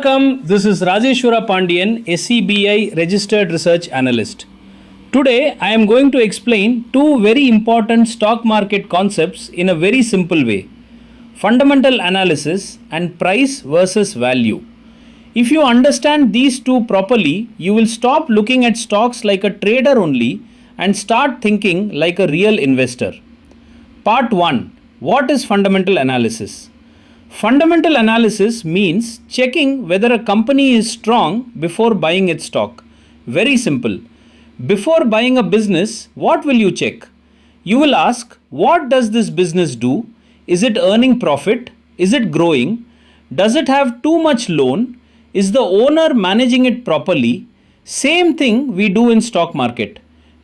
Vanakkam, this is Rajeshwara Pandian, SCBI Registered Research Analyst. Today, I am going to explain two very important stock market concepts in a very simple way. Fundamental analysis and price versus value. If you understand these two properly, you will stop looking at stocks like a trader only and start thinking like a real investor. Part 1. What is fundamental analysis? Fundamental analysis means checking whether a company is strong before buying its stock. Very simple. Before buying a business, what will you check? You will ask, what does this business do? Is it earning profit? Is it growing? Does it have too much loan? Is the owner managing it properly? Same thing we do in stock market.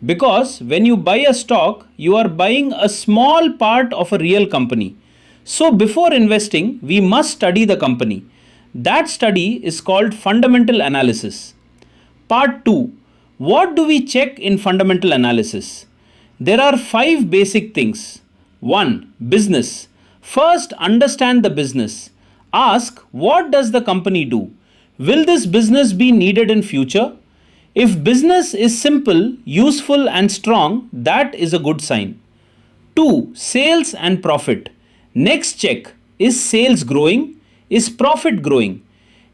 Because when you buy a stock, you are buying a small part of a real company. So before investing, we must study the company. That study is called fundamental analysis. Part 2. What do we check in fundamental analysis? There are 5 basic things. 1. Business. First, understand the business. Ask, what does the company do? Will this business be needed in future? If business is simple, useful and strong, that is a good sign. 2. Sales and profit. Next check, is sales growing? Is profit growing?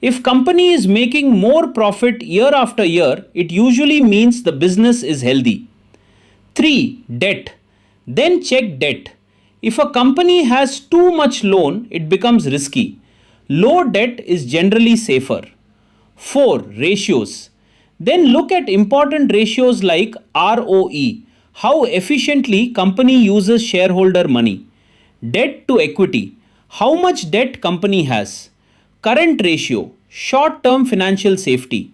If company is making more profit year after year, it usually means the business is healthy. 3. Debt. Then check debt. If a company has too much loan, it becomes risky. Low debt is generally safer. 4. Ratios. Then look at important ratios like ROE, how efficiently company uses shareholder money. Debt to equity, how much debt company has. Current ratio, short-term financial safety.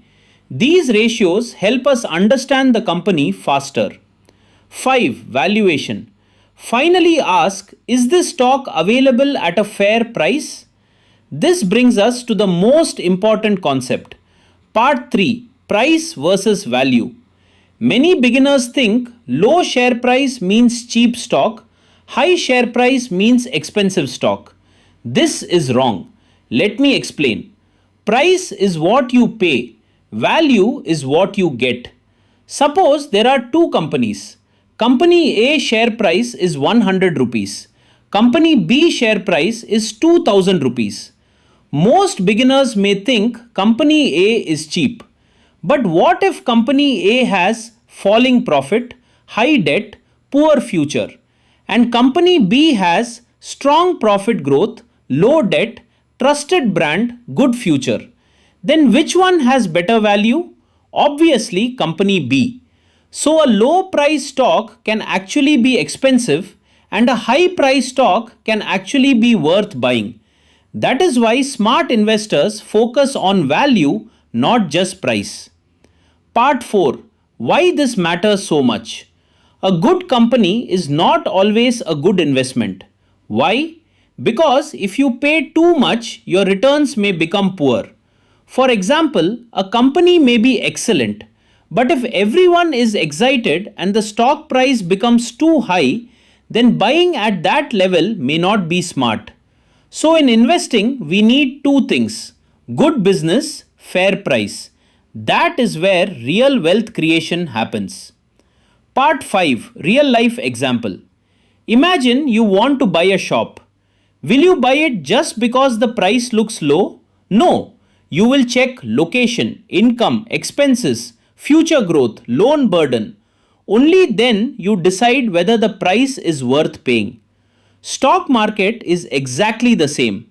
These ratios help us understand the company faster. 5. Valuation. Finally ask, is this stock available at a fair price? This brings us to the most important concept. Part 3. Price versus value. Many beginners think low share price means cheap stock. High share price means expensive stock. This is wrong. Let me explain. Price is what you pay. Value is what you get. Suppose there are two companies. Company A share price is 100 rupees. Company B share price is 2000 rupees. Most beginners may think company A is cheap. But what if company A has falling profit, high debt, poor future? And company B has strong profit growth, low debt, trusted brand, good future. Then which one has better value? Obviously company B. So a low price stock can actually be expensive and a high price stock can actually be worth buying. That is why smart investors focus on value, not just price. Part 4. Why this matters so much? A good company is not always a good investment. Why? Because if you pay too much, your returns may become poor. For example, a company may be excellent, but if everyone is excited and the stock price becomes too high, then buying at that level may not be smart. So in investing, we need two things: good business, fair price. That is where real wealth creation happens. Part 5. Real life example. Imagine you want to buy a shop. Will you buy it just because the price looks low? No. You will check location, income, expenses, future growth, loan burden. Only then you decide whether the price is worth paying. Stock market is exactly the same.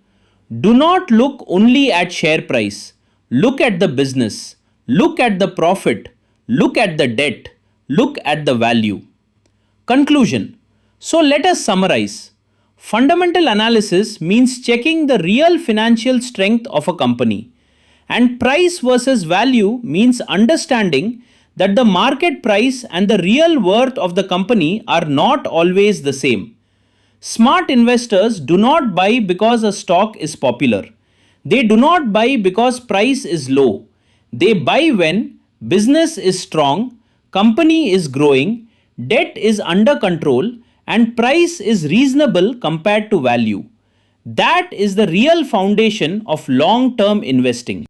Do not look only at share price. Look at the business. Look at the profit. Look at the debt. Look at the value. Conclusion. So let us summarize. Fundamental analysis means checking the real financial strength of a company. And price versus value means understanding that the market price and the real worth of the company are not always the same. Smart investors do not buy because a stock is popular. They do not buy because price is low. They buy when business is strong, company is growing, debt is under control, and price is reasonable compared to value. That is the real foundation of long term investing.